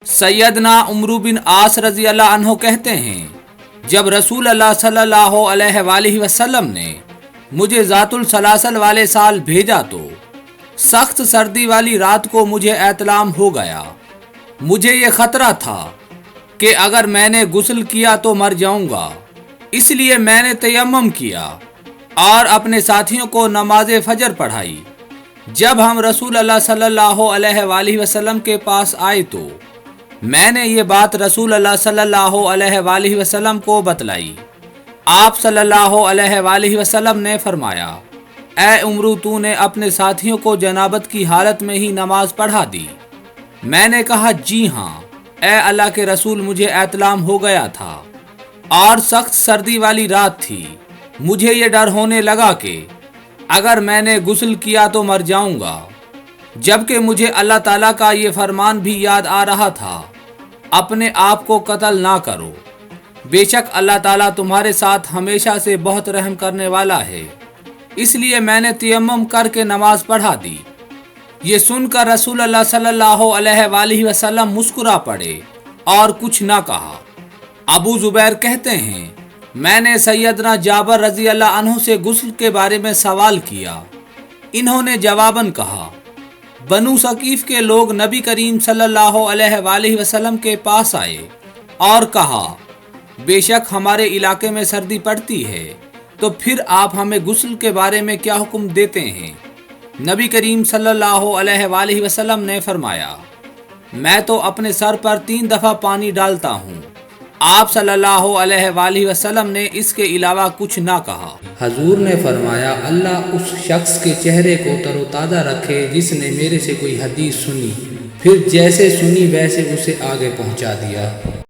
सैयदना उमर बिन आस रजी अल्लाह अन्हो कहते हैं, जब रसूल अल्लाह सल्लल्लाहु अलैहि वसल्लम ने मुझे ज़ातुल सलासल वाले साल भेजा तो सख्त सर्दी वाली रात को मुझे एतलाम हो गया। मुझे ये ख़तरा था कि अगर मैंने गुस्ल किया तो मर जाऊंगा, इसलिए मैंने तयम्मुम किया और अपने साथियों को नमाज फजर पढ़ाई। जब हम रसूल अल्लाह सल्लल्लाहु अलैहि वसल्लम के पास आए तो मैंने ये बात रसूल अल्लाह सल्लल्लाहु अलैहि वसल्लम को बतलाई। आप सल्लल्लाहु अलैहि वसल्लम ने फरमाया, ए उमरू, तूने अपने साथियों को जनाबत की हालत में ही नमाज पढ़ा दी। मैंने कहा, जी हाँ ए अल्लाह के रसूल, मुझे एतलाम हो गया था और सख्त सर्दी वाली रात थी। मुझे ये डर होने लगा कि अगर मैंने गुस्ल किया तो मर जाऊंगा, जबकि मुझे अल्लाह ताला का ये फरमान भी याद आ रहा था, अपने आप को कत्ल ना करो, बेशक अल्लाह ताला तुम्हारे साथ हमेशा से बहुत रहम करने वाला है। इसलिए मैंने तयम्मुम करके नमाज पढ़ा दी। ये सुनकर रसूल अल्लाह सल्लल्लाहु अलैहि वसल्लम मुस्कुरा पड़े और कुछ ना कहा। अबू जुबैर कहते हैं, मैंने सैयदना जाबर रजी अल्लाह अन्हु से गुस्ल के बारे में सवाल किया। इन्होंने जवाबन कहा, बनु सकीफ के लोग नबी करीम सल्लल्लाहु अलैहि वसल्लम के पास आए और कहा, बेशक हमारे इलाके में सर्दी पड़ती है, तो फिर आप हमें गुस्ल के बारे में क्या हुक्म देते हैं? नबी करीम सल्लल्लाहु अलैहि वसल्लम ने फरमाया, मैं तो अपने सर पर 3 दफ़ा पानी डालता हूँ। आप सल्लल्लाहु अलैहि वसल्लम ने इसके अलावा कुछ ना कहा। हजूर ने फरमाया, अल्लाह उस शख्स के चेहरे को तरोताज़ा रखे जिसने मेरे से कोई हदीस सुनी, फिर जैसे सुनी वैसे उसे आगे पहुँचा दिया।